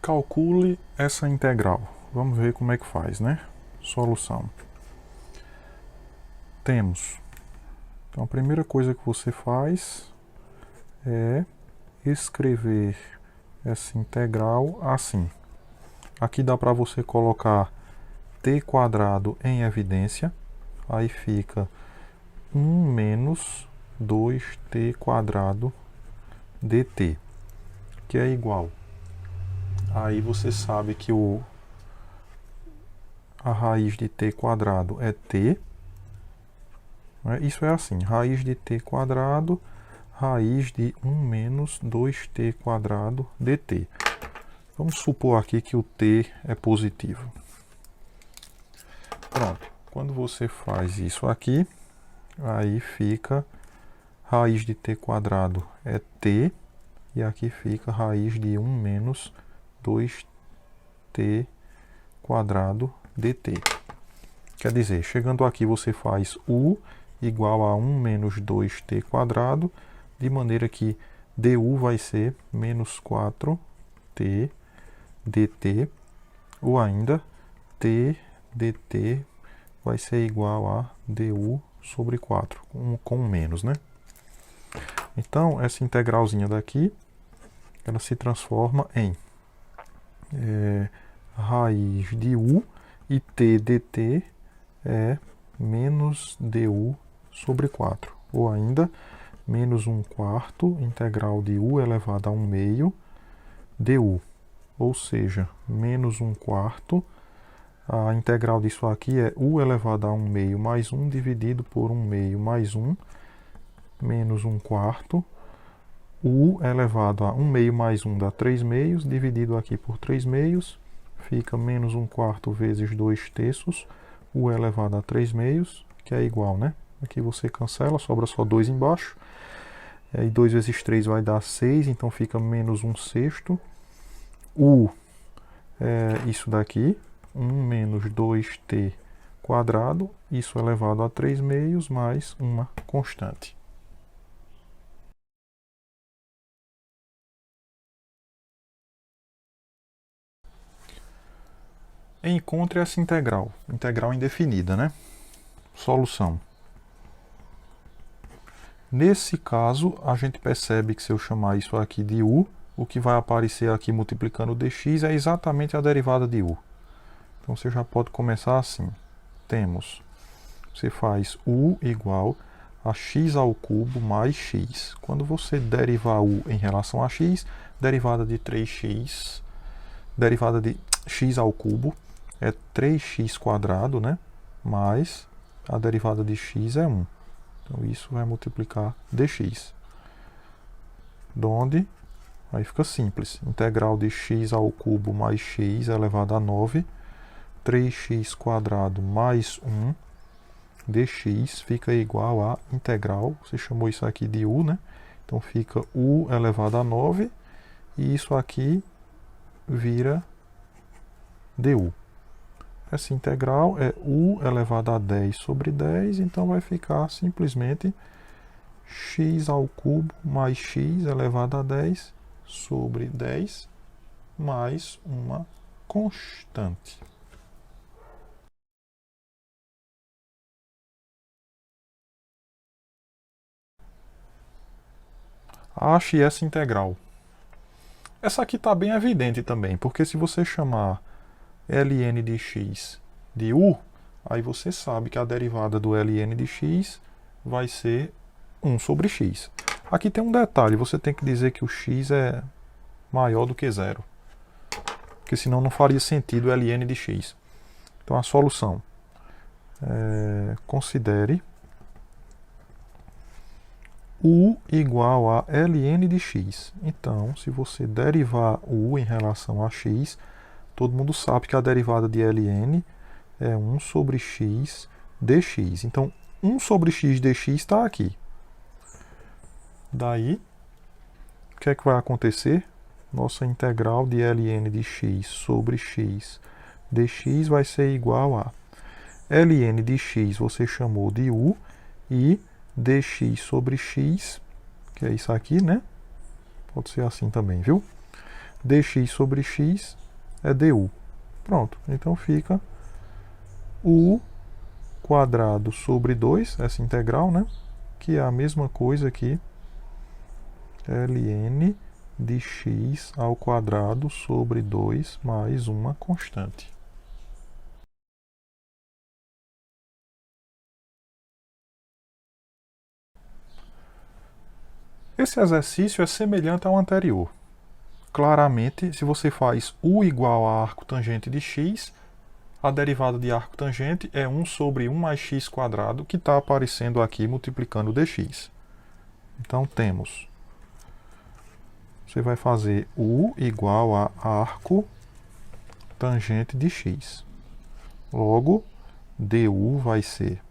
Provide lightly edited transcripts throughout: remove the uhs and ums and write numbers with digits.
Calcule essa integral. Vamos ver como é que faz, né? Solução. Temos. Então, a primeira coisa que você faz é escrever essa integral assim. Aqui dá para você colocar t quadrado em evidência. Aí fica 1 menos 2t quadrado dt, que é igual. Aí você sabe que a raiz de t quadrado é t. Isso é assim, raiz de t quadrado, raiz de 1 menos 2t quadrado dt. Vamos supor aqui que o t é positivo. Pronto, quando você faz isso aqui, aí fica raiz de t quadrado é t, e aqui fica raiz de 1 menos 2t quadrado dt. Quer dizer, chegando aqui você faz u igual a 1 menos 2t quadrado, de maneira que du vai ser menos 4t dt, ou ainda t dt vai ser igual a du sobre 4, com menos, né? Então, essa integralzinha daqui, ela se transforma em raiz de u, e t dt é menos du sobre 4, ou ainda menos 1/4 integral de u elevado a 1/2 du, ou seja, menos 1/4. A integral disso aqui é u elevado a 1/2 mais 1 dividido por 1/2 mais 1, menos 1/4. U elevado a 1/2 mais 1 dá 3/2, dividido aqui por 3/2, fica menos 1/4 vezes 2/3, u elevado a 3/2, que é igual, né? Aqui você cancela, sobra só 2 embaixo. E 2 vezes 3 vai dar 6, então fica menos 1/6. U é isso daqui, 1 menos 2t quadrado, isso elevado a 3/2 mais uma constante. Encontre essa integral indefinida, né? Solução. Nesse caso, a gente percebe que se eu chamar isso aqui de u, o que vai aparecer aqui multiplicando dx é exatamente a derivada de u. Então você já pode começar assim. Você faz u igual a x ao cubo mais x. Quando você derivar u em relação a x, derivada de 3x, derivada de x ao cubo é 3x quadrado, né? Mais a derivada de x é 1. Então isso vai multiplicar dx. Donde aí fica simples. Integral de x ao cubo mais x elevado a 9. 3x quadrado mais 1 dx fica igual a integral. Você chamou isso aqui de u, né? Então fica u elevado a 9. E isso aqui vira du. Essa integral é u elevado a 10 sobre 10, então vai ficar simplesmente x ao cubo mais x elevado a 10 sobre 10 mais uma constante. Ache essa integral. Essa aqui está bem evidente também, porque se você chamar ln de x de u, aí você sabe que a derivada do ln de x vai ser 1 sobre x. Aqui tem um detalhe, você tem que dizer que o x é maior do que zero, porque senão não faria sentido ln de x. Então a solução, considere u igual a ln de x. Então, se você derivar o u em relação a x, todo mundo sabe que a derivada de ln é 1 sobre x dx. Então, 1 sobre x dx está aqui. Daí, o que é que vai acontecer? Nossa integral de ln de x sobre x dx vai ser igual a ln de x, você chamou de u, e dx sobre x, que é isso aqui, né? Pode ser assim também, viu? dx sobre x é du. Pronto, então fica u quadrado sobre 2, essa integral, né? Que é a mesma coisa que ln de x ao quadrado sobre 2 mais uma constante. Esse exercício é semelhante ao anterior. Claramente, se você faz u igual a arco tangente de x, a derivada de arco tangente é 1 sobre 1 mais x quadrado, que está aparecendo aqui multiplicando dx. Então temos, você vai fazer u igual a arco tangente de x. Logo, du vai ser,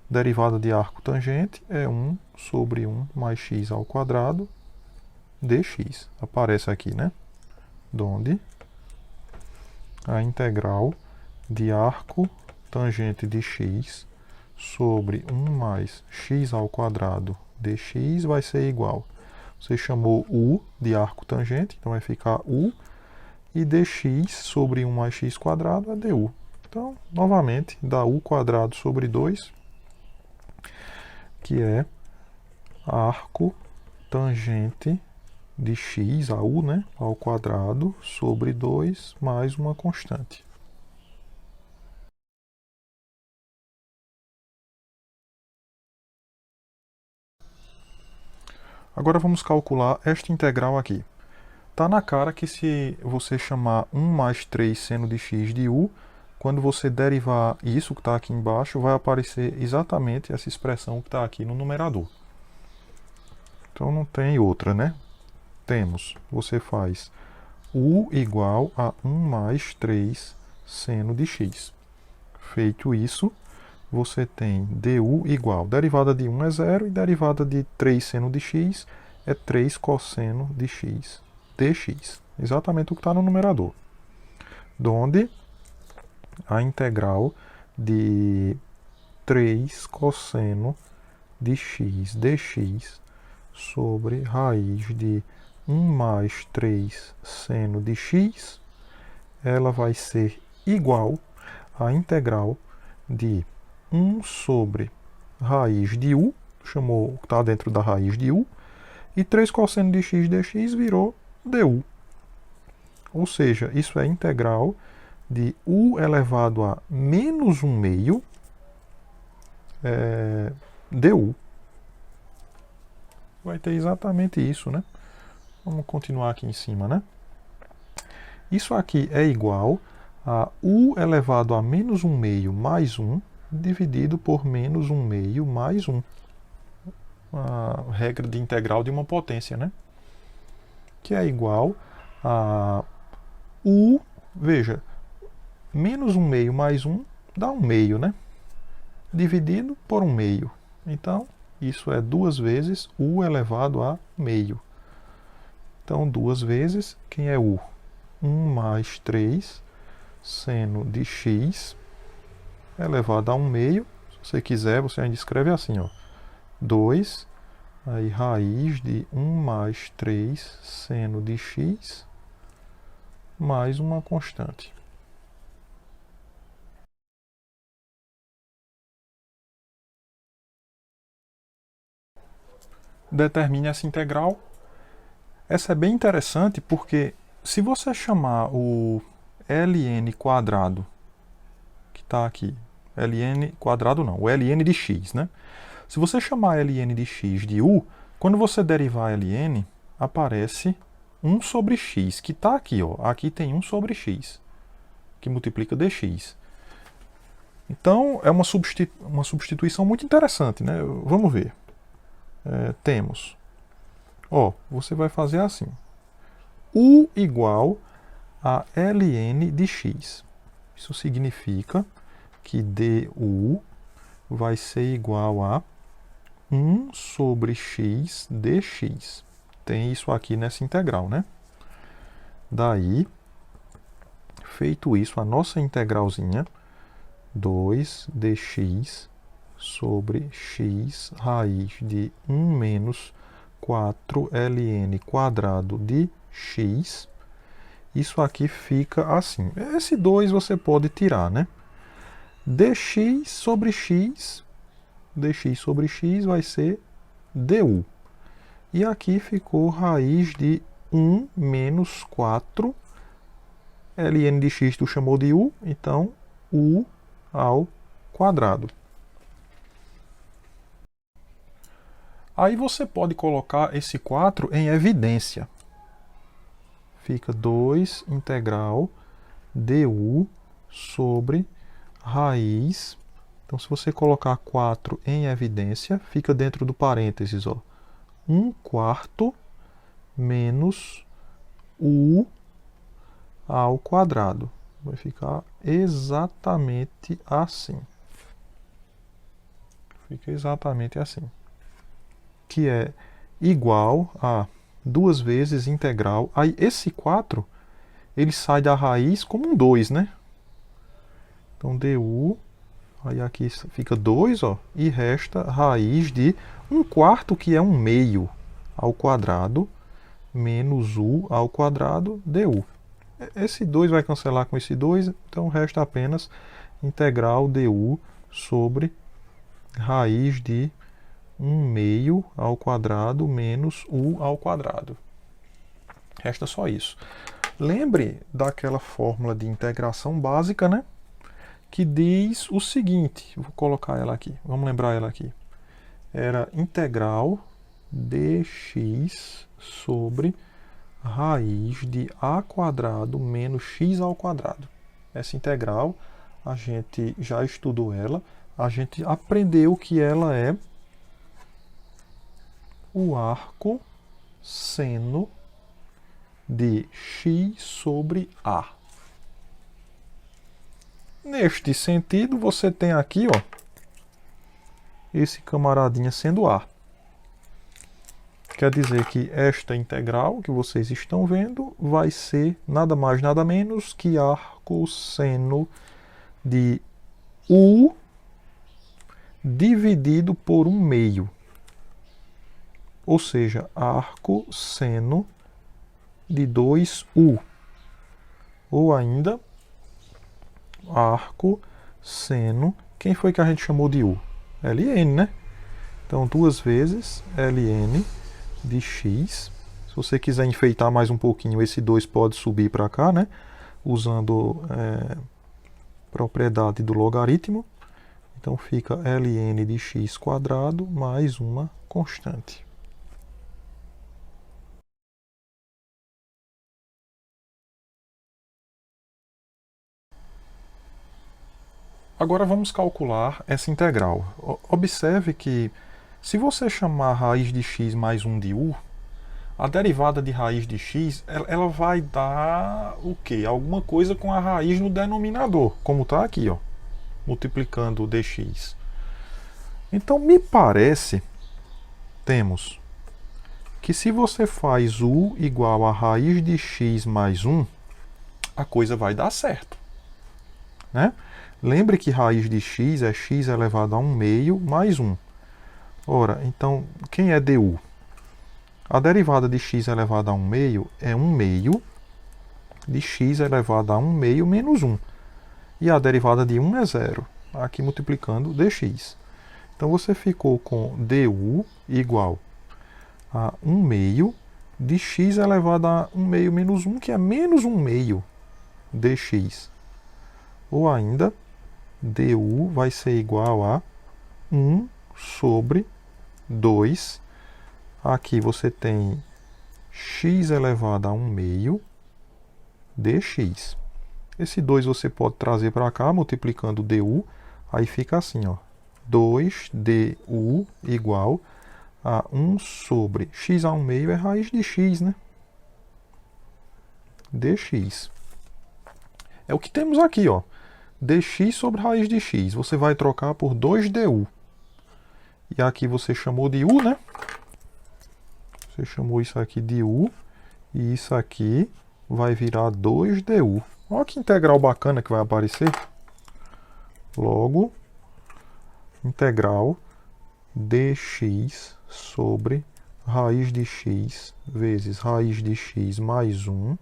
derivada de arco tangente é 1 sobre 1 mais x ao quadrado dx. Aparece aqui, né? Donde a integral de arco tangente de x sobre 1 mais x ao quadrado dx vai ser igual. Você chamou u de arco tangente, então vai ficar u, e dx sobre 1 mais x quadrado é du. Então, novamente, dá u quadrado sobre 2, que é arco tangente de x, a u, né, ao quadrado, sobre 2 mais uma constante. Agora vamos calcular esta integral aqui. Está na cara que se você chamar 1 mais 3 seno de x de u, quando você derivar isso que está aqui embaixo, vai aparecer exatamente essa expressão que está aqui no numerador. Então não tem outra, né? Temos, você faz u igual a 1 mais 3 seno de x. Feito isso, você tem du igual, derivada de 1 é 0 e derivada de 3 seno de x é 3 cosseno de x dx. Exatamente o que está no numerador. Donde a integral de 3 cosseno de x dx sobre raiz de 1 mais 3 seno de x, ela vai ser igual à integral de 1 sobre raiz de u, chamou o que está dentro da raiz de u, e 3 cosseno de x dx virou du. Ou seja, isso é integral de u elevado a menos 1 meio du. Vai ter exatamente isso, né? Vamos continuar aqui em cima, né? Isso aqui é igual a u elevado a menos 1 meio mais 1 dividido por menos 1 meio mais 1. A regra de integral de uma potência, né? Que é igual a u, veja, menos 1 meio mais 1 dá 1 meio, né? Dividido por 1 meio. Então, isso é 2 vezes u elevado a meio. Então, 2 vezes, quem é u? 1 mais 3 seno de x elevado a 1 meio. Se você quiser, você ainda escreve assim, ó. 2, aí raiz de 1 mais 3 seno de x mais uma constante. Determine essa integral. Essa é bem interessante porque se você chamar o ln quadrado, que está aqui, ln quadrado não, o ln de x, né? Se você chamar ln de x de u, quando você derivar ln, aparece 1 sobre x, que está aqui, ó. Aqui tem 1 sobre x, que multiplica dx. Então, é uma substituição muito interessante, né? Vamos ver. Temos, ó, você vai fazer assim. U igual a ln de x. Isso significa que du vai ser igual a 1 sobre x dx. Tem isso aqui nessa integral, né? Daí, feito isso, a nossa integralzinha, 2 dx sobre x raiz de 1 menos 4 ln quadrado de x, isso aqui fica assim. Esse 2 você pode tirar, né? dx sobre x vai ser du. E aqui ficou raiz de 1 menos 4. ln de x tu chamou de u, então u ao quadrado. Aí você pode colocar esse 4 em evidência. Fica 2 integral du sobre raiz. Então, se você colocar 4 em evidência, fica dentro do parênteses, ó, 1/4 menos u ao quadrado. Vai ficar exatamente assim. Fica exatamente assim. Que é igual a 2 vezes integral. Aí esse 4, ele sai da raiz como um 2, né? Então du, aí aqui fica 2, ó, e resta raiz de 1/4, que é 1 meio ao quadrado, menos u ao quadrado du. Esse 2 vai cancelar com esse 2, então resta apenas integral du sobre raiz de 1 meio ao quadrado menos u ao quadrado. Resta só isso. Lembre daquela fórmula de integração básica, né? Que diz o seguinte, vou colocar ela aqui, vamos lembrar ela aqui. Era integral dx sobre raiz de a quadrado menos x ao quadrado. Essa integral, a gente já estudou ela, a gente aprendeu que ela é o arco seno de x sobre a. Neste sentido, você tem aqui, ó, esse camaradinha sendo a. Quer dizer que esta integral que vocês estão vendo vai ser nada mais nada menos que arco seno de u dividido por 1 meio. Ou seja, arco seno de 2u. Ou ainda, arco seno, quem foi que a gente chamou de u? Ln, né? Então, 2 vezes ln de x. Se você quiser enfeitar mais um pouquinho, esse 2 pode subir para cá, né? Usando propriedade do logaritmo. Então, fica ln de x quadrado mais uma constante. Agora vamos calcular essa integral. Observe que se você chamar a raiz de x mais 1 de u, a derivada de raiz de x, ela vai dar o quê? Alguma coisa com a raiz no denominador, como está aqui, ó, multiplicando o dx. Então, me parece, temos que se você faz u igual a raiz de x mais 1, a coisa vai dar certo, né? Lembre que raiz de x é x elevado a 1 meio mais 1. Ora, então, quem é du? A derivada de x elevado a 1 meio é 1 meio de x elevado a 1 meio menos 1. E a derivada de 1 é 0. Aqui multiplicando dx. Então, você ficou com du igual a 1 meio de x elevado a 1 meio menos 1, que é menos 1 meio dx. Ou ainda, du vai ser igual a 1 sobre 2. Aqui você tem x elevado a 1 meio dx. Esse 2 você pode trazer para cá, multiplicando du. Aí fica assim, ó, 2du igual a 1 sobre x a 1 meio é raiz de x, né? dx. É o que temos aqui, ó. dx sobre raiz de x. Você vai trocar por 2du. E aqui você chamou de u, né? Você chamou isso aqui de u. E isso aqui vai virar 2du. Olha que integral bacana que vai aparecer. Logo, integral dx sobre raiz de x vezes raiz de x mais 1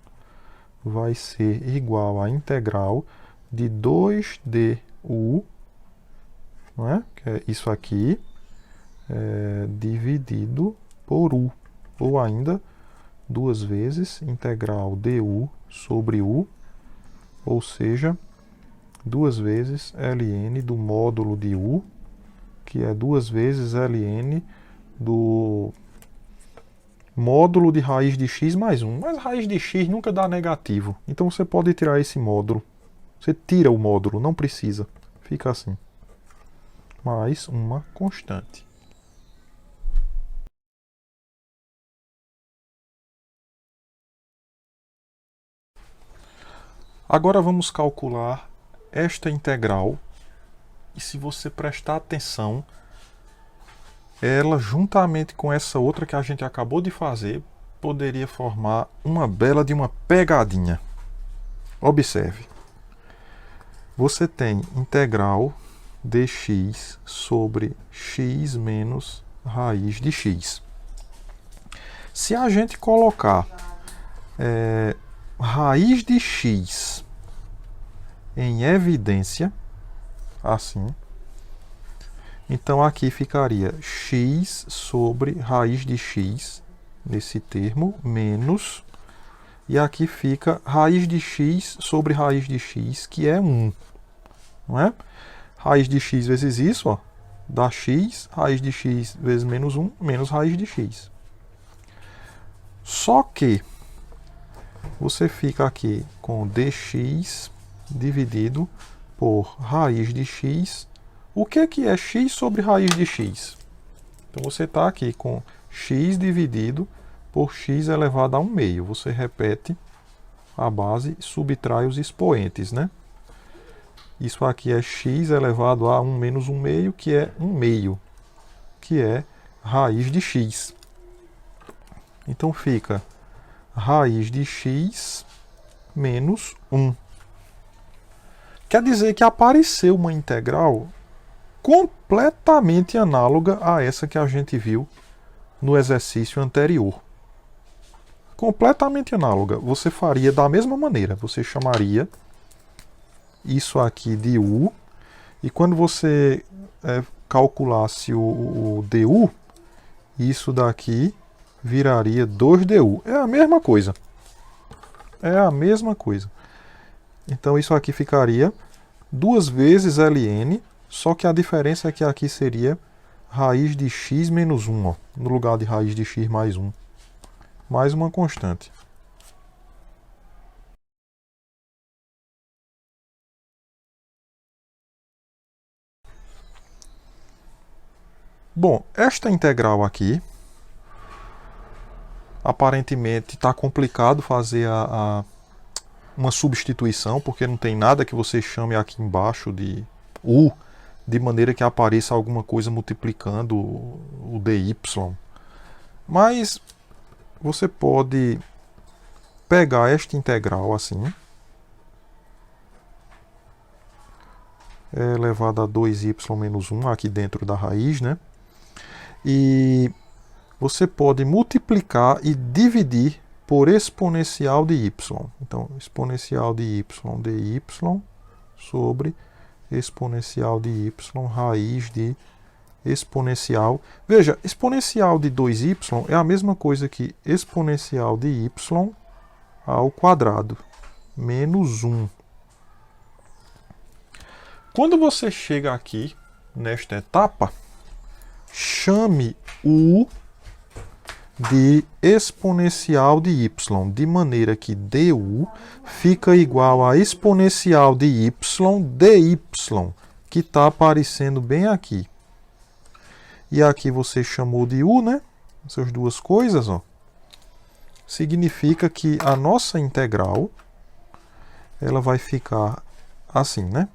vai ser igual à integral de 2du, não é? Que é isso aqui, dividido por u, ou ainda 2 vezes integral du sobre u, ou seja, 2 vezes ln do módulo de u, que é 2 vezes ln do módulo de raiz de x mais 1. Mas raiz de x nunca dá negativo, então você pode tirar esse módulo. Você tira o módulo, não precisa. Fica assim. Mais uma constante. Agora vamos calcular esta integral. E se você prestar atenção, ela, juntamente com essa outra que a gente acabou de fazer, poderia formar uma bela de uma pegadinha. Observe. Você tem integral dx sobre x menos raiz de x. Se a gente colocar raiz de x em evidência, assim, então aqui ficaria x sobre raiz de x, nesse termo, menos, e aqui fica raiz de x sobre raiz de x, que é 1, não é? Raiz de x vezes isso, ó, dá x, raiz de x vezes menos 1, menos raiz de x. Só que você fica aqui com dx dividido por raiz de x. O que é x sobre raiz de x? Então você está aqui com x dividido por x elevado a 1 meio. Você repete a base e subtrai os expoentes, né? Isso aqui é x elevado a 1 menos 1 meio, que é 1 meio, que é raiz de x. Então fica raiz de x menos 1. Quer dizer que apareceu uma integral completamente análoga a essa que a gente viu no exercício anterior. Completamente análoga. Você faria da mesma maneira. Você chamaria isso aqui de u, e quando você calculasse o du, isso daqui viraria 2du. É a mesma coisa. É a mesma coisa. Então isso aqui ficaria 2 vezes ln, só que a diferença é que aqui seria raiz de x menos 1, ó, no lugar de raiz de x mais 1. Mais uma constante. Bom, esta integral aqui, aparentemente está complicado fazer uma substituição, porque não tem nada que você chame aqui embaixo de u, de maneira que apareça alguma coisa multiplicando o dy. Mas você pode pegar esta integral assim, elevado a 2y menos 1 aqui dentro da raiz, né? E você pode multiplicar e dividir por exponencial de y. Então, exponencial de y dy sobre exponencial de y raiz de exponencial. Veja, exponencial de 2y é a mesma coisa que exponencial de y ao quadrado, menos 1. Quando você chega aqui, nesta etapa, chame u de exponencial de y, de maneira que du fica igual a exponencial de y dy, que está aparecendo bem aqui. E aqui você chamou de u, né? Essas duas coisas, ó. Significa que a nossa integral, ela vai ficar assim, né?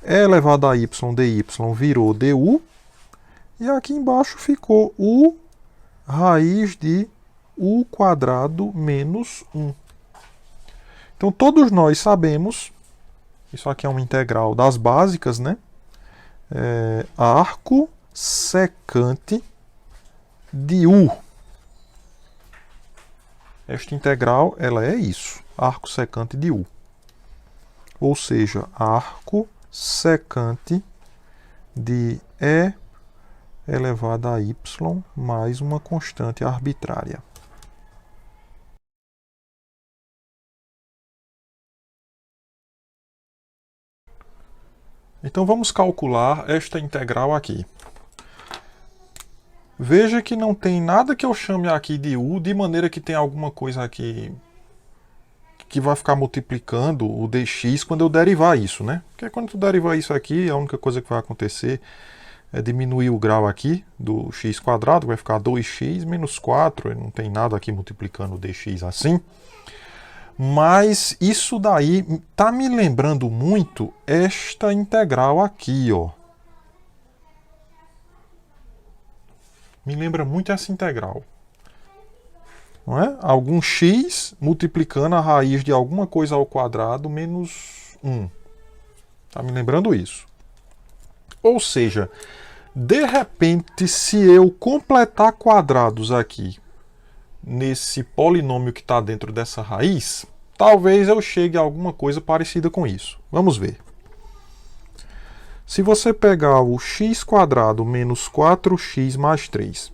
E elevado a y dy virou du, e aqui embaixo ficou u raiz de u quadrado menos 1. Então, todos nós sabemos, isso aqui é uma integral das básicas, né? Arco secante de u. Esta integral, ela é isso, arco secante de u. Ou seja, arco secante de e elevado a y mais uma constante arbitrária. Então vamos calcular esta integral aqui. Veja que não tem nada que eu chame aqui de u, de maneira que tem alguma coisa aqui que vai ficar multiplicando o dx quando eu derivar isso, né? Porque quando tu derivar isso aqui, a única coisa que vai acontecer é diminuir o grau aqui do x quadrado, vai ficar 2x menos 4, não tem nada aqui multiplicando o dx assim. Mas isso daí tá me lembrando muito esta integral aqui, ó. Me lembra muito essa integral. Não é? Algum x multiplicando a raiz de alguma coisa ao quadrado menos 1. Tá me lembrando isso. Ou seja, de repente, se eu completar quadrados aqui nesse polinômio que está dentro dessa raiz, talvez eu chegue a alguma coisa parecida com isso. Vamos ver. Se você pegar o x quadrado menos 4x mais 3,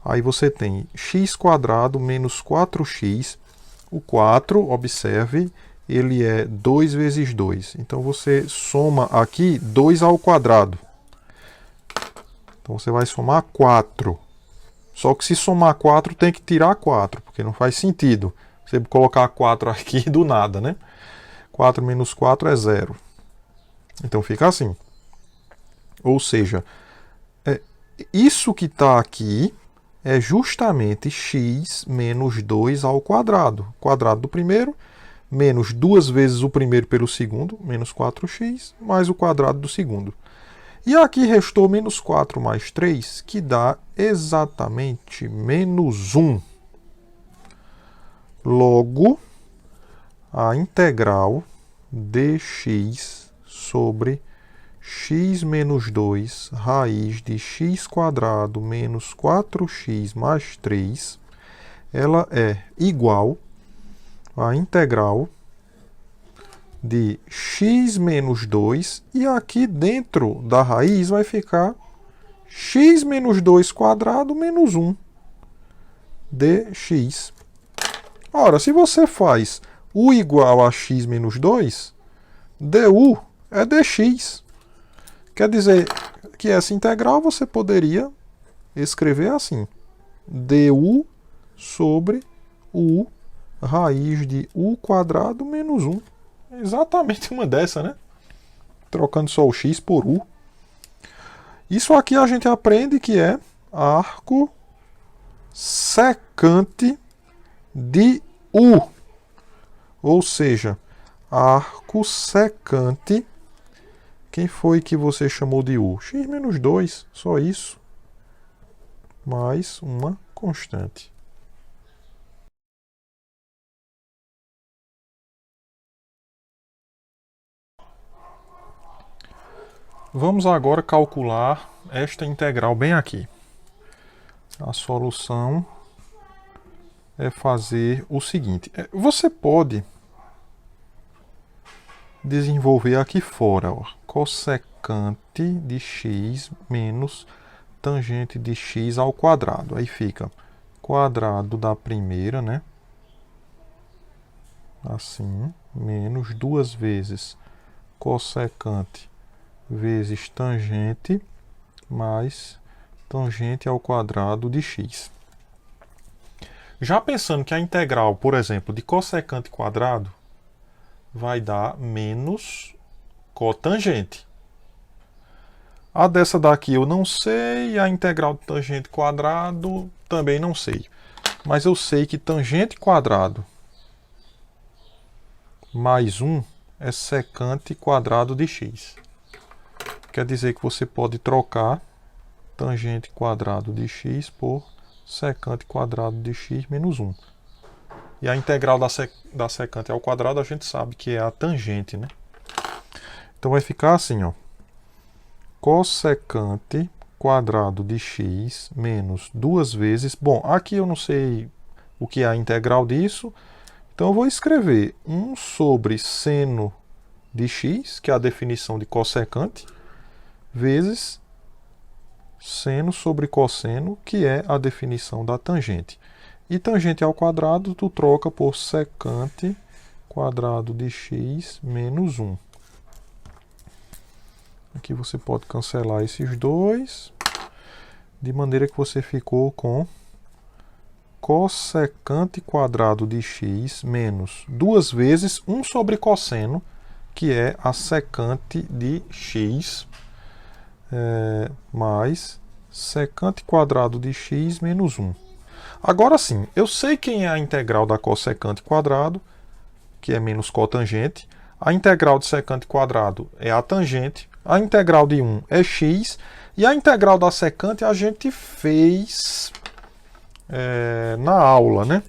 aí você tem x quadrado menos 4x, o 4, observe, ele é 2 vezes 2. Então você soma aqui 2 ao quadrado. Então você vai somar 4. Só que se somar 4 tem que tirar 4, porque não faz sentido você colocar 4 aqui do nada, né? 4 menos 4 é 0. Então fica assim. Ou seja, isso que está aqui é justamente x menos 2 ao quadrado. Quadrado do primeiro, menos 2 vezes o primeiro pelo segundo, menos 4x, mais o quadrado do segundo. E aqui restou menos 4 mais 3, que dá exatamente menos 1. Logo, a integral dx sobre x menos 2 raiz de x quadrado menos 4x mais 3, ela é igual à integral de x menos 2, e aqui dentro da raiz vai ficar x menos 2 quadrado menos 1 dx. Ora, se você faz u igual a x menos 2, du é dx. Quer dizer que essa integral você poderia escrever assim: du sobre u raiz de u quadrado menos 1. Exatamente uma dessa, né? Trocando só o x por u. Isso aqui a gente aprende que é arco secante de u. Ou seja, arco secante. Quem foi que você chamou de u? X menos 2, só isso. Mais uma constante. Vamos agora calcular esta integral bem aqui. A solução é fazer o seguinte. Você pode desenvolver aqui fora, ó, cossecante de x menos tangente de x ao quadrado. Aí fica quadrado da primeira, né? Assim, menos 2 vezes cossecante vezes tangente mais tangente ao quadrado de x. Já pensando que a integral, por exemplo, de cossecante quadrado vai dar menos cotangente. A dessa daqui eu não sei, a integral de tangente quadrado também não sei. Mas eu sei que tangente quadrado mais 1 é secante quadrado de x. Quer dizer que você pode trocar tangente quadrado de x por secante quadrado de x menos 1. E a integral da secante ao quadrado a gente sabe que é a tangente, né? Então vai ficar assim, ó. Cossecante quadrado de x menos 2 vezes... Bom, aqui eu não sei o que é a integral disso. Então eu vou escrever 1 sobre seno de x, que é a definição de cossecante, vezes seno sobre cosseno, que é a definição da tangente. E tangente ao quadrado tu troca por secante quadrado de x menos 1. Aqui você pode cancelar esses dois, de maneira que você ficou com cossecante quadrado de x menos 2 vezes 1 sobre cosseno, que é a secante de x, mais secante quadrado de x menos 1. Agora sim, eu sei quem é a integral da cossecante quadrado, que é menos cotangente. A integral de secante quadrado é a tangente. A integral de 1 é x. E a integral da secante a gente fez na aula, né?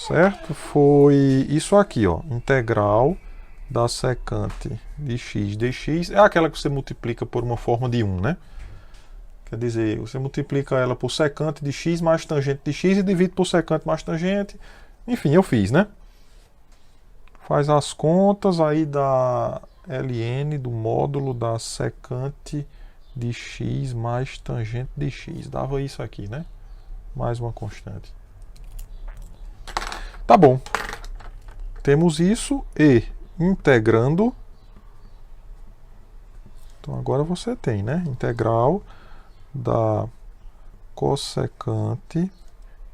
Certo? Foi isso aqui, ó. Integral da secante de x dx é aquela que você multiplica por uma forma de 1, né? Quer dizer, você multiplica ela por secante de x mais tangente de x e divide por secante mais tangente. Enfim, eu fiz, né? Faz as contas, aí dá ln do módulo da secante de x mais tangente de x. Dava isso aqui, né? Mais uma constante. Tá bom. Temos isso e integrando. Então agora você tem, né? Integral da cossecante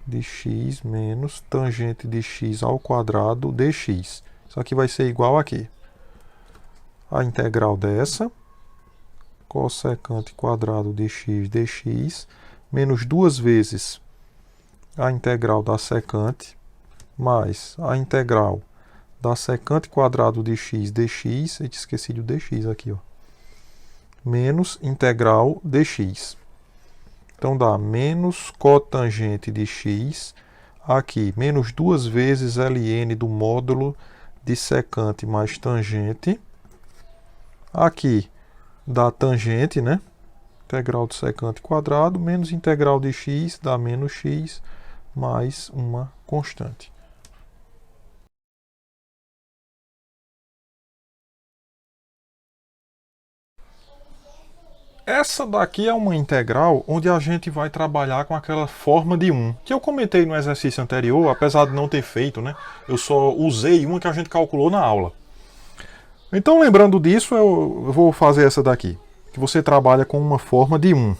de x menos tangente de x ao quadrado dx. Isso aqui vai ser igual aqui. A integral dessa, cossecante quadrado de x dx, menos 2 vezes a integral da secante, mais a integral da secante quadrado de x dx, eu esqueci do dx aqui, ó, menos integral dx. Então dá menos cotangente de x, aqui, menos 2 vezes ln do módulo de secante mais tangente. Aqui dá tangente, né? Integral de secante quadrado, menos integral de x, dá menos x, mais uma constante. Essa daqui é uma integral onde a gente vai trabalhar com aquela forma de 1, que eu comentei no exercício anterior, apesar de não ter feito, né? Eu só usei uma que a gente calculou na aula. Então, lembrando disso, eu vou fazer essa daqui, que você trabalha com uma forma de 1.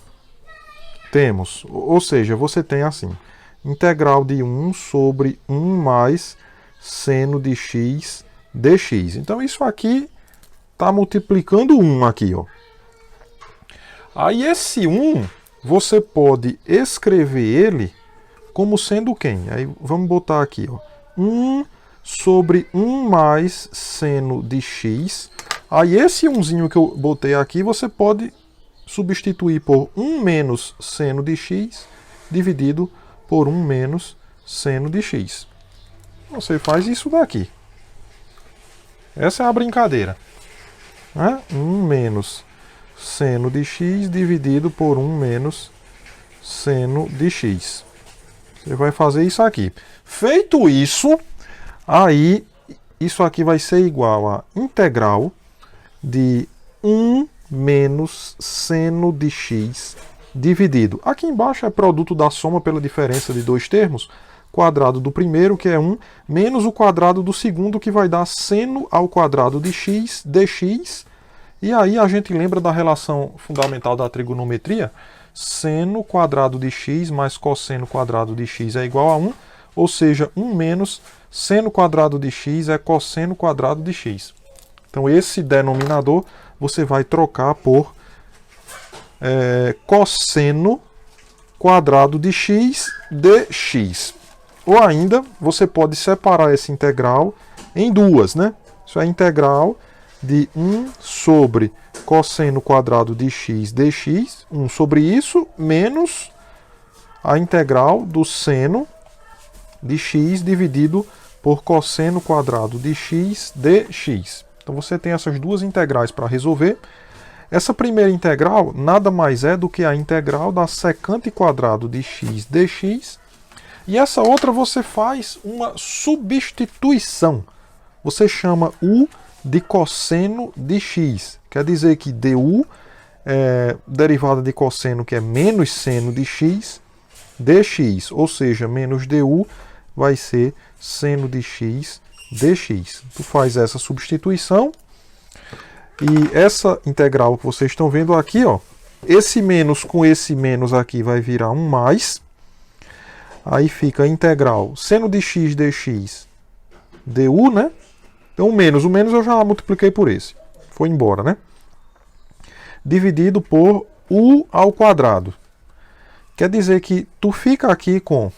Temos, ou seja, você tem assim, integral de 1 sobre 1 mais seno de x dx. Então, isso aqui está multiplicando 1 aqui, ó. Aí esse 1, você pode escrever ele como sendo quem? Aí vamos botar aqui, ó, 1 sobre 1 mais seno de x. Aí esse 1zinho que eu botei aqui, você pode substituir por 1 menos seno de x dividido por 1 menos seno de x. Você faz isso daqui. Essa é a brincadeira, né? 1 menos seno de x dividido por 1 menos seno de x. Você vai fazer isso aqui. Feito isso, aí isso aqui vai ser igual a integral de 1 menos seno de x dividido. Aqui embaixo é produto da soma pela diferença de dois termos, quadrado do primeiro, que é 1, menos o quadrado do segundo, que vai dar seno ao quadrado de x dx. E aí a gente lembra da relação fundamental da trigonometria, seno quadrado de x mais cosseno quadrado de x é igual a 1, ou seja, 1 menos seno quadrado de x é cosseno quadrado de x. Então esse denominador você vai trocar por cosseno quadrado de x dx. Ou ainda, você pode separar essa integral em duas, né? Isso é integral de 1 sobre cosseno quadrado de x dx, 1 sobre isso, menos a integral do seno de x dividido por cosseno quadrado de x dx. Então você tem essas duas integrais para resolver. Essa primeira integral nada mais é do que a integral da secante quadrado de x dx E essa outra você faz uma substituição. Você chama U de cosseno de x. Quer dizer que du é derivada de cosseno, que é menos seno de x, dx. Ou seja, menos du vai ser seno de x dx. Tu faz essa substituição. E essa integral que vocês estão vendo aqui, ó, esse menos com esse menos aqui vai virar um mais. Aí fica a integral seno de x dx du, né? Então o menos eu já multipliquei por esse. Foi embora, né? Dividido por u ao quadrado. Quer dizer que tu fica aqui com,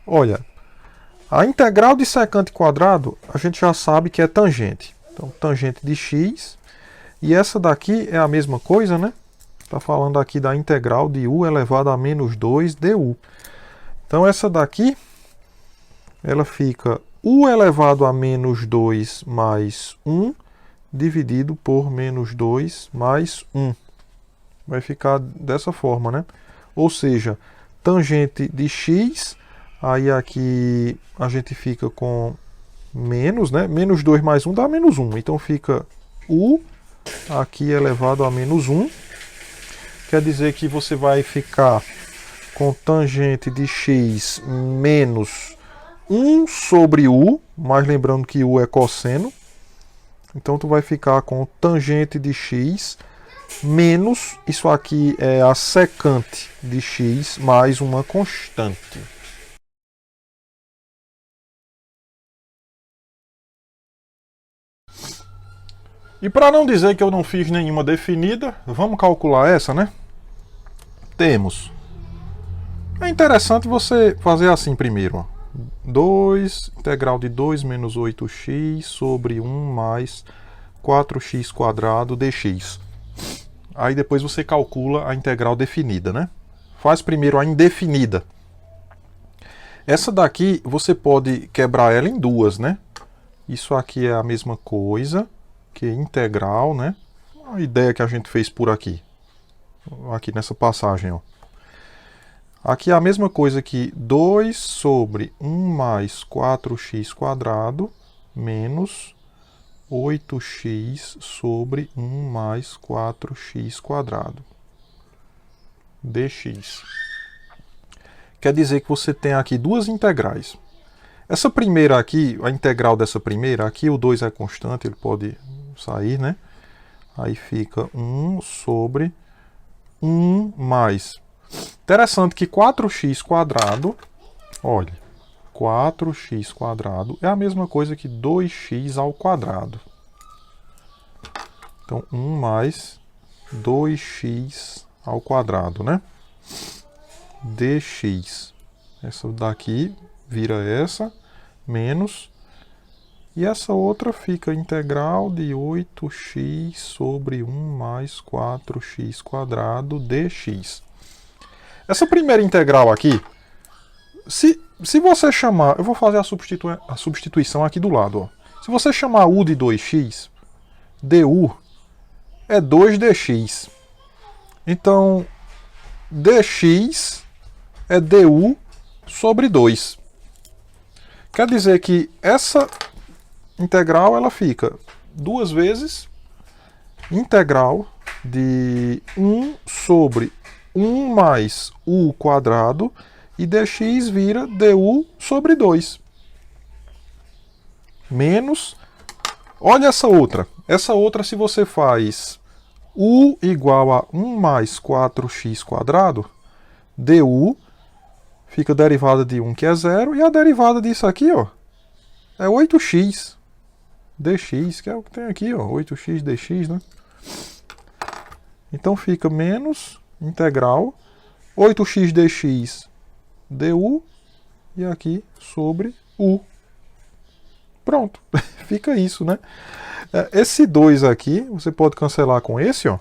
olha, a integral de secante quadrado, a gente já sabe que é tangente. Então, tangente de x. E essa daqui é a mesma coisa, né? Está falando aqui da integral de u elevado a menos 2 du. Então, essa daqui, ela fica u elevado a menos 2 mais 1, dividido por menos 2 mais 1. Vai ficar dessa forma, né? Ou seja, tangente de x, aí aqui a gente fica com menos, né? Menos 2 mais 1 dá menos 1. Então, fica u aqui elevado a menos 1. Quer dizer que você vai ficar com tangente de x menos 1 sobre u, mas lembrando que u é cosseno. Então tu vai ficar com tangente de x menos, isso aqui é a secante de x mais uma constante. E para não dizer que eu não fiz nenhuma definida, vamos calcular essa, né? Temos. É interessante você fazer assim primeiro, ó. 2, integral de 2 menos 8x sobre 1 mais 4x quadrado dx. Aí depois você calcula a integral definida, né? Faz primeiro a indefinida. Essa daqui você pode quebrar ela em duas, né? Isso aqui é a mesma coisa que integral, né? A ideia que a gente fez por aqui. Aqui nessa passagem, ó. Aqui é a mesma coisa que 2 sobre 1 mais 4x quadrado menos 8x sobre 1 mais 4x quadrado dx. Quer dizer que você tem aqui duas integrais. Essa primeira aqui, a integral dessa primeira, aqui o 2 é constante, ele pode sair, né? Aí fica 1 sobre 1 mais... Interessante que 4x quadrado, olha, 4x quadrado é a mesma coisa que 2x ao quadrado. Então, 1 mais 2x ao quadrado, né? dx. Essa daqui vira essa, menos. E essa outra fica integral de 8x sobre 1 mais 4x quadrado dx. Essa primeira integral aqui, se você chamar... Eu vou fazer a substituição aqui do lado. Ó. Se você chamar u de 2x, du é 2dx. Então, dx é du sobre 2. Quer dizer que essa integral ela fica duas vezes integral de 1 sobre 1 mais u quadrado e dx vira du sobre 2. Menos, olha essa outra. Essa outra, se você faz u igual a 1 mais 4x quadrado, du fica a derivada de 1 que é 0 e a derivada disso aqui, ó, é 8x dx, que é o que tem aqui, ó, 8x dx, né? Então fica menos integral 8x dx du e aqui sobre u. Pronto, fica isso, né? Esse 2 aqui, você pode cancelar com esse, ó.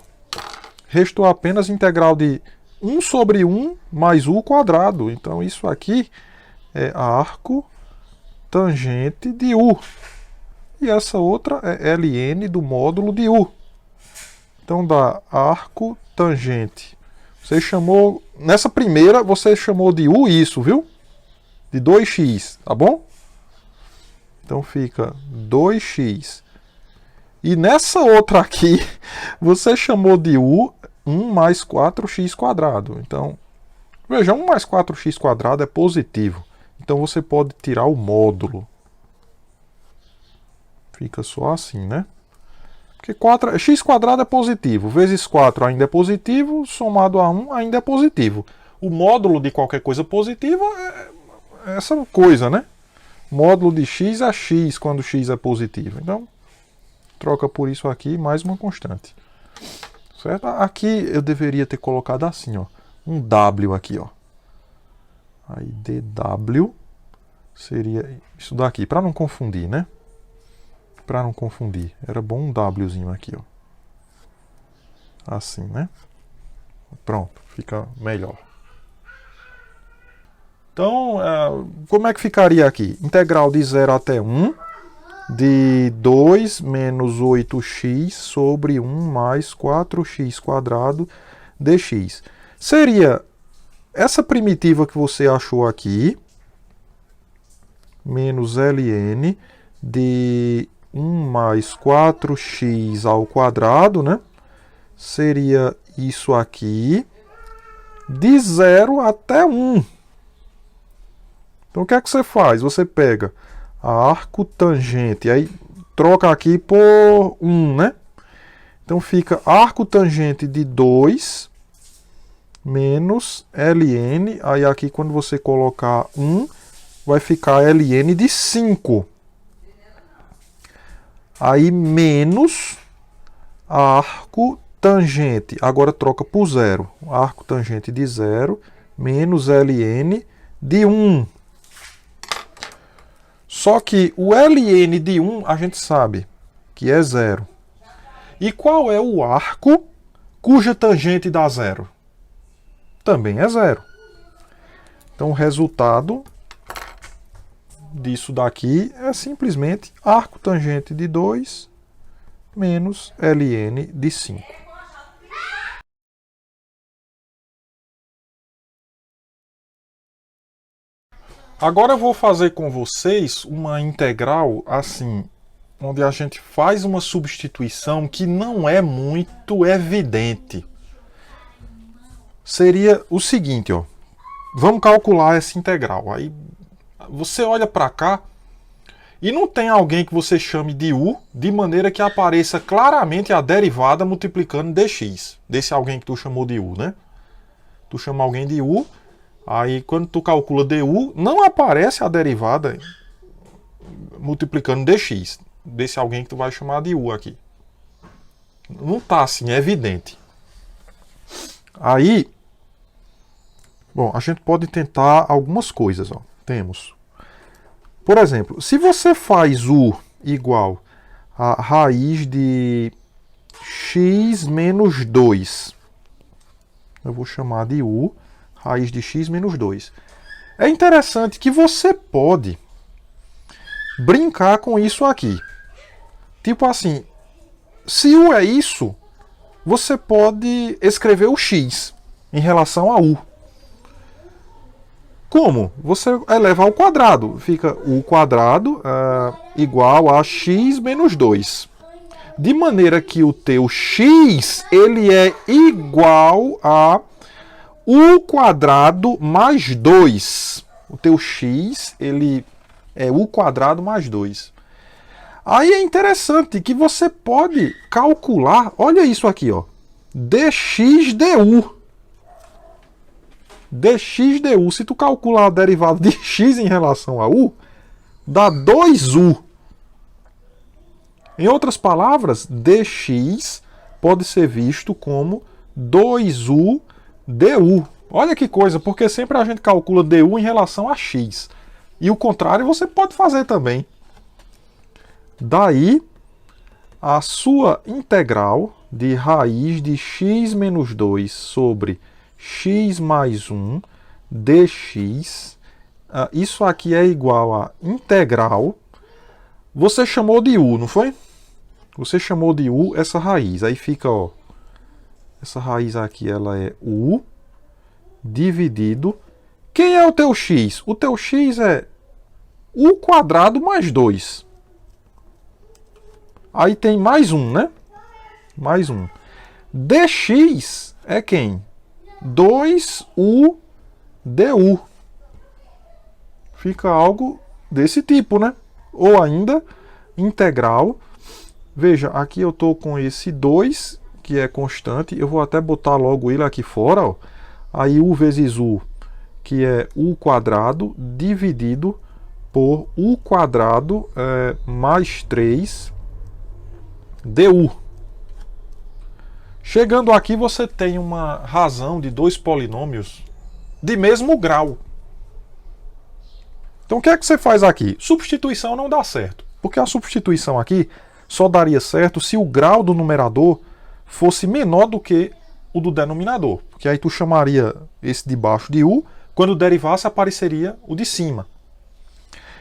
Restou apenas integral de 1 sobre 1 mais u quadrado. Então isso aqui é arco tangente de u. E essa outra é ln do módulo de u. Então dá arco tangente. Você chamou, nessa primeira, você chamou de u isso, viu? de 2x, tá bom? Então fica 2x. E nessa outra aqui, você chamou de u 1 mais 4x². Então, veja, 1 mais 4x² é positivo. Então você pode tirar o módulo. Fica só assim, né? Porque x² é positivo, vezes 4 ainda é positivo, somado a 1 ainda é positivo. O módulo de qualquer coisa positiva é essa coisa, né? Módulo de x é x quando x é positivo. Então, troca por isso aqui, mais uma constante. Certo? Aqui eu deveria ter colocado assim, ó. Um w aqui, ó. Aí dw seria isso daqui, para não confundir, né? Para não confundir. Era bom um wzinho aqui, ó. Assim, né? Pronto, fica melhor. Então, como é que ficaria aqui? Integral de 0 até 1 de 2 menos 8x sobre 1 mais 4x² dx. Seria essa primitiva que você achou aqui, menos ln de 1 mais 4x², né? Seria isso aqui, de 0 até 1. Então, o que é que você faz? Você pega a arco tangente, aí troca aqui por 1, né? Então, fica arco tangente de 2 menos ln, aí aqui quando você colocar 1, vai ficar ln de 5. Aí, menos arco tangente, agora troca por 0. Arco tangente de 0 menos ln de 1. Só que o ln de 1 a gente sabe que é 0. E qual é o arco cuja tangente dá 0? Também é 0. Então o resultado disso daqui é simplesmente arco tangente de 2 menos ln de 5. Agora eu vou fazer com vocês uma integral assim, onde a gente faz uma substituição que não é muito evidente. Seria o seguinte, ó. Vamos calcular essa integral. Aí você olha para cá e não tem alguém que você chame de u, de maneira que apareça claramente a derivada multiplicando dx. Desse alguém que tu chamou de u, né? Tu chama alguém de u. Aí, quando tu calcula du, não aparece a derivada multiplicando dx. Desse alguém que tu vai chamar de u aqui. Não está assim, é evidente. Aí, bom, a gente pode tentar algumas coisas. Ó. Temos, por exemplo, se você faz u igual a raiz de x menos 2, eu vou chamar de u, raiz de x menos 2. É interessante que você pode brincar com isso aqui. Tipo assim, se u é isso, você pode escrever o x em relação a u. Como? Você eleva ao quadrado. Fica u² igual a x menos 2. De maneira que o teu x ele é igual a u² mais 2. O teu x, ele é u² mais 2. Aí é interessante que você pode calcular, olha isso aqui, ó, dx du. Dx du, se tu calcular a derivada de x em relação a u, dá 2u. Em outras palavras, dx pode ser visto como 2u du. Olha que coisa, porque sempre a gente calcula du em relação a x. E o contrário você pode fazer também. Daí, a sua integral de raiz de x menos 2 sobre x mais 1 dx, isso aqui é igual a integral. Você chamou de u, não foi? Você chamou de u essa raiz. Aí fica, ó, essa raiz aqui ela é u dividido Quem é o teu x? O teu x é u quadrado mais 2. Aí tem mais 1, né? Mais 1. Dx é quem? 2u du. Fica algo desse tipo, né? Ou ainda, integral. Veja, aqui eu estou com esse 2, que é constante. Eu vou até botar logo ele aqui fora. Ó. Aí u vezes u, que é u quadrado, dividido por u quadrado mais 3 du. Chegando aqui, você tem uma razão de dois polinômios de mesmo grau. Então, o que é que você faz aqui? Substituição não dá certo, porque a substituição aqui só daria certo se o grau do numerador fosse menor do que o do denominador, porque aí tu chamaria esse de baixo de u, quando derivasse apareceria o de cima.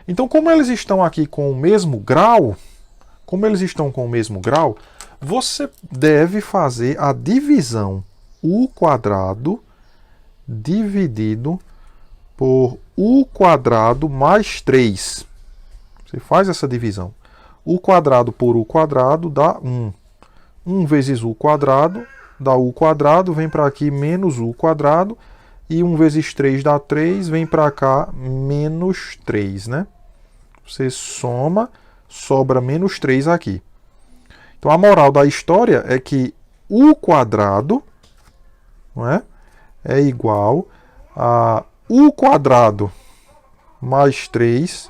Então, como eles estão aqui com o mesmo grau, você deve fazer a divisão u quadrado dividido por u quadrado mais 3. Você faz essa divisão. U quadrado por u quadrado dá 1. 1 vezes u quadrado dá u quadrado, vem para aqui menos u quadrado. E 1 vezes 3 dá 3, vem para cá menos 3, né? Você soma, sobra menos 3 aqui. Então a moral da história é que u quadrado, não é igual a u quadrado mais 3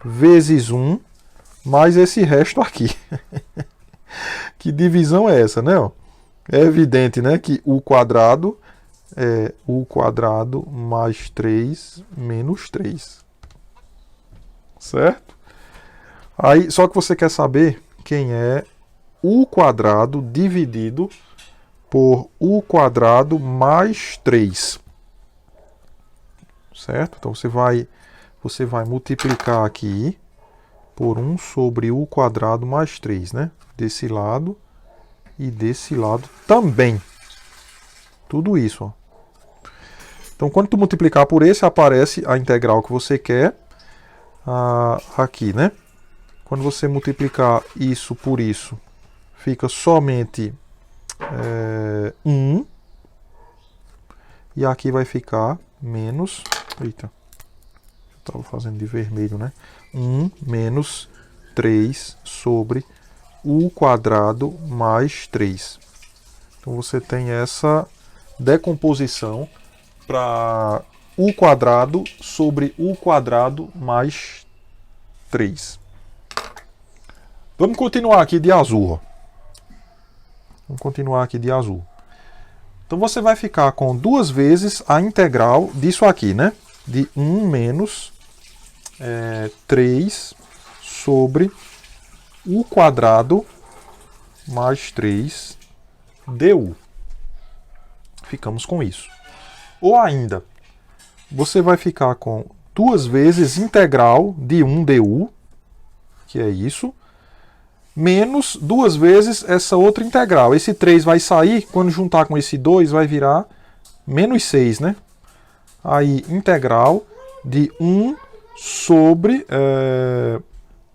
vezes 1 mais esse resto aqui. Que divisão é essa, né? É evidente, né, que u quadrado é u quadrado mais 3 menos 3. Certo? Aí, só que você quer saber quem é u quadrado dividido por u quadrado mais 3. Certo? Então você vai multiplicar aqui por 1 sobre u quadrado mais 3, né? Desse lado e desse lado também. Tudo isso, ó. Então, quando tu multiplicar por esse, aparece a integral que você quer aqui, né? Quando você multiplicar isso por isso, fica somente 1. E aqui vai ficar menos... Eita, eu estava fazendo de vermelho, né? 1 menos 3 sobre u quadrado mais 3. Então, você tem essa decomposição para u quadrado sobre u quadrado mais 3. Vamos continuar aqui de azul. Então você vai ficar com 2 vezes a integral disso aqui, né? De 1 menos 3 sobre u quadrado mais 3 du. Ficamos com isso. Ou ainda, você vai ficar com 2 vezes integral de 1 du, que é isso, menos 2 vezes essa outra integral. Esse 3 vai sair, quando juntar com esse 2 vai virar menos 6, né? Aí, integral de 1 sobre...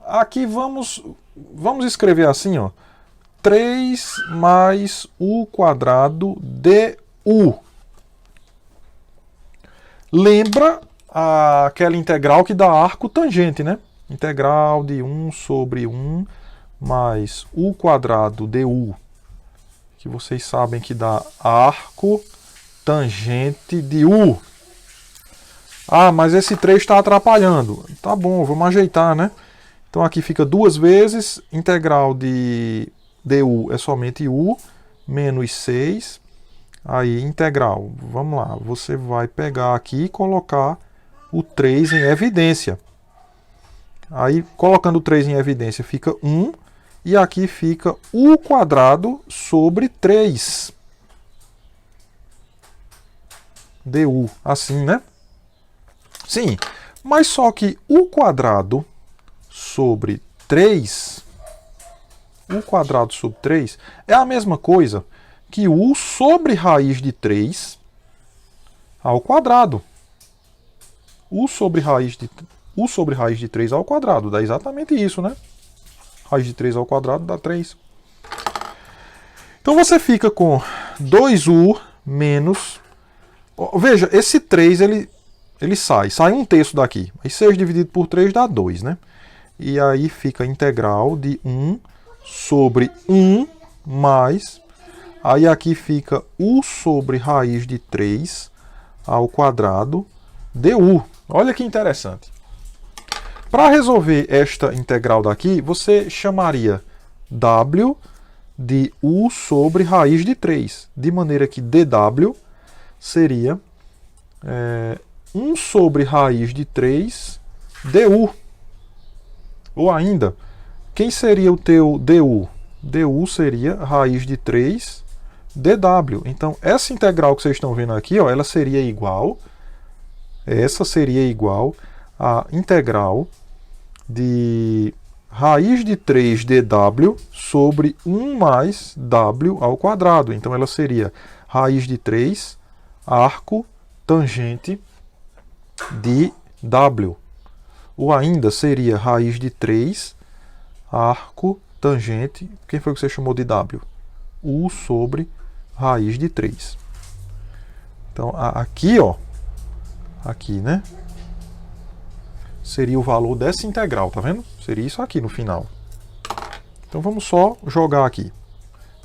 aqui vamos escrever assim, ó. 3 mais u quadrado du. Lembra aquela integral que dá arco tangente, né? Integral de 1 sobre 1 mais u quadrado du, que vocês sabem que dá arco tangente de u. Ah, mas esse 3 está atrapalhando. Tá bom, vamos ajeitar, né? Então aqui fica 2 vezes, integral de du é somente u, menos 6. Aí, integral, vamos lá, você vai pegar aqui e colocar o 3 em evidência. Aí, colocando o 3 em evidência, fica 1, e aqui fica u quadrado sobre 3 du, assim, né? Sim, mas só que u quadrado sobre 3, é a mesma coisa que u sobre raiz de 3 ao quadrado. u sobre raiz de 3 ao quadrado. Dá exatamente isso, né? Raiz de 3 ao quadrado dá 3. Então você fica com 2u menos... Veja, esse 3 ele sai 1/3 daqui. Aí 6 dividido por 3 dá 2, né? E aí fica a integral de 1 sobre 1 mais... Aí aqui fica u sobre raiz de 3 ao quadrado du. Olha que interessante. Para resolver esta integral daqui, você chamaria w de u sobre raiz de 3. De maneira que dw seria 1 sobre raiz de 3 du. Ou ainda, quem seria o teu du? Du seria raiz de 3 dw. Então, essa integral que vocês estão vendo aqui, ó, ela seria igual... Essa seria igual à integral de raiz de 3 dw sobre 1 mais w ao quadrado. Então, ela seria raiz de 3 arco tangente de w. Ou ainda seria raiz de 3 arco tangente... Quem foi que você chamou de w? U sobre raiz de 3. Então, aqui, ó, aqui, né? Seria o valor dessa integral, tá vendo? Seria isso aqui no final. Então, vamos só jogar aqui.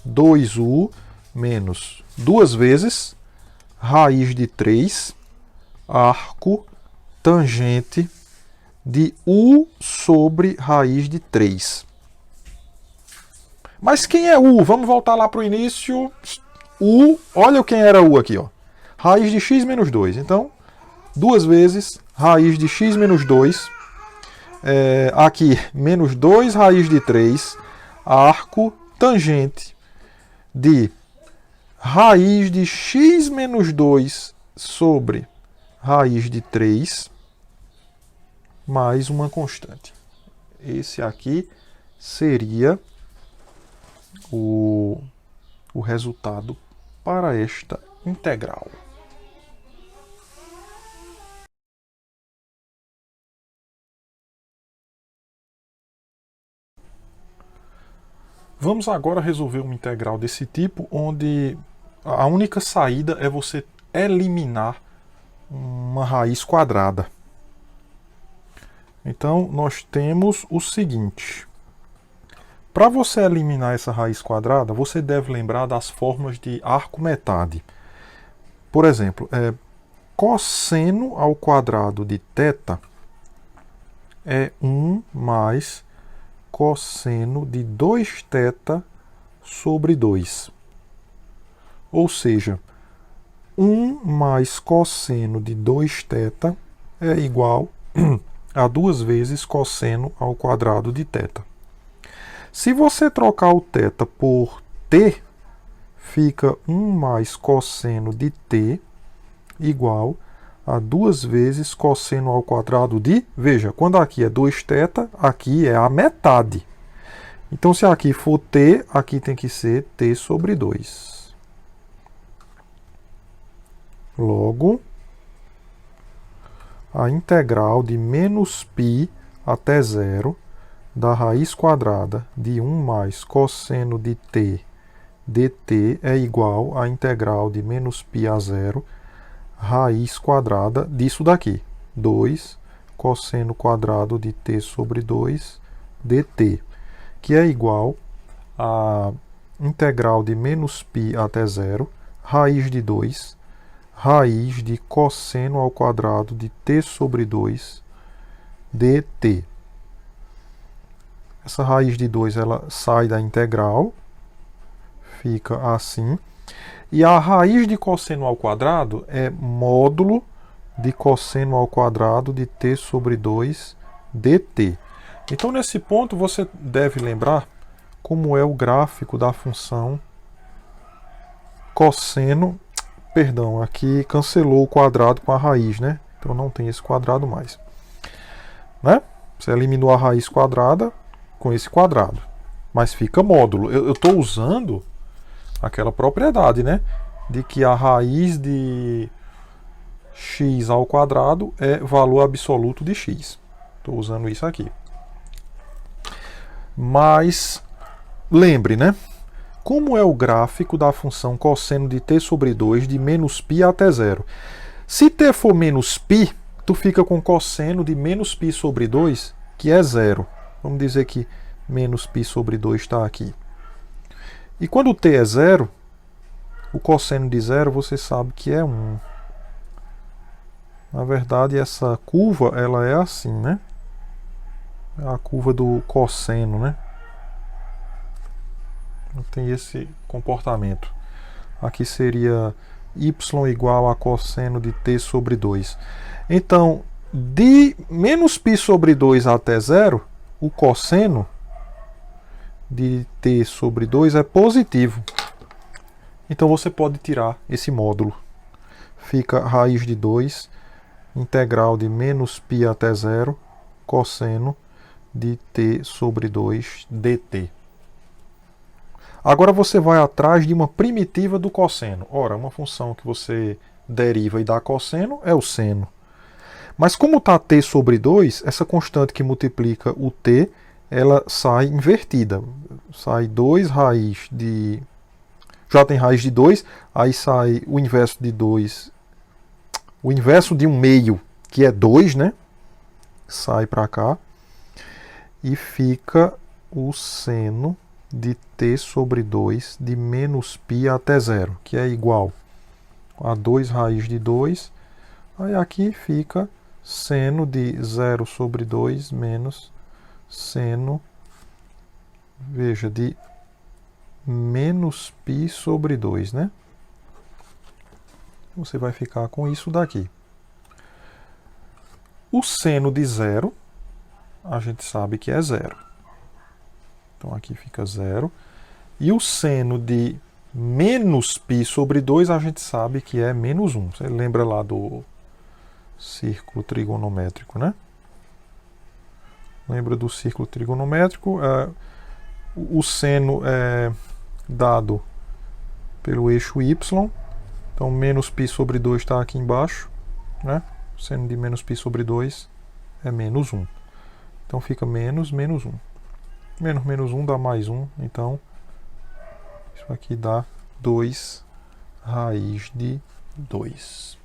2u menos 2 vezes raiz de 3 arco tangente de u sobre raiz de 3. Mas quem é u? Vamos voltar lá para o início. U, olha quem era u aqui, ó. Raiz de x menos 2. Então, 2 vezes raiz de x menos 2. Aqui, menos 2 raiz de 3. Arco tangente de raiz de x menos 2 sobre raiz de 3 mais uma constante. Esse aqui seria o resultado para esta integral. Vamos agora resolver uma integral desse tipo, onde a única saída é você eliminar uma raiz quadrada. Então, nós temos o seguinte. Para você eliminar essa raiz quadrada, você deve lembrar das formas de arco-metade. Por exemplo, cosseno ao quadrado de θ é 1 mais cosseno de 2θ sobre 2. Ou seja, 1 mais cosseno de 2θ é igual a 2 vezes cosseno ao quadrado de θ. Se você trocar o θ por t, fica 1 mais cosseno de t igual a 2 vezes cosseno ao quadrado de... Veja, quando aqui é 2θ, aqui é a metade. Então, se aqui for t, aqui tem que ser t sobre 2. Logo, a integral de menos π até 0 da raiz quadrada de 1 mais cosseno de t dt é igual à integral de menos π a 0 raiz quadrada disso daqui, 2 cosseno quadrado de t sobre 2 dt, que é igual a integral de menos π até 0 raiz de 2 raiz de cosseno ao quadrado de t sobre 2 dt. Essa raiz de 2 ela sai da integral, fica assim. E a raiz de cosseno ao quadrado é módulo de cosseno ao quadrado de t sobre 2 dt. Então, nesse ponto, você deve lembrar como é o gráfico da função cosseno. Perdão, aqui cancelou o quadrado com a raiz, né? Então, não tem esse quadrado mais. Né? Você eliminou a raiz quadrada com esse quadrado. Mas fica módulo. Eu estou usando aquela propriedade, né? De que a raiz de x ao quadrado é valor absoluto de x. Estou usando isso aqui. Mas, lembre, né? Como é o gráfico da função cosseno de t sobre 2 de menos π até zero? Se t for menos π, tu fica com cosseno de menos π sobre 2, que é zero. Vamos dizer que menos π sobre 2 está aqui. E quando t é zero, o cosseno de zero você sabe que é 1. Na verdade, essa curva ela é assim, né? É a curva do cosseno, né? Tem esse comportamento. Aqui seria y igual a cosseno de t sobre 2. Então, de menos π sobre 2 até zero, o cosseno de t sobre 2 é positivo. Então você pode tirar esse módulo. Fica raiz de 2, integral de menos π até zero, cosseno de t sobre 2 dt. Agora você vai atrás de uma primitiva do cosseno. Ora, uma função que você deriva e dá cosseno é o seno. Mas como está t sobre 2, essa constante que multiplica o t, ela sai invertida. Sai 2 raiz de... Já tem raiz de 2, aí sai o inverso de 2. O inverso de 1 meio, que é 2, né? Sai para cá. E fica o seno de t sobre 2 de menos π até zero, que é igual a 2 raiz de 2. Aí aqui fica seno de 0 sobre 2 menos seno, veja, de menos π sobre 2, né? Você vai ficar com isso daqui. O seno de 0, a gente sabe que é 0. Então aqui fica 0. E o seno de menos π sobre 2, a gente sabe que é menos 1. Você lembra lá do círculo trigonométrico, né? Lembra do círculo trigonométrico? O seno é dado pelo eixo y. Então menos π sobre 2 está aqui embaixo, né? O seno de menos π sobre 2 é menos 1. Então fica menos 1. Menos 1 dá mais 1, então isso aqui dá 2 raiz de 2.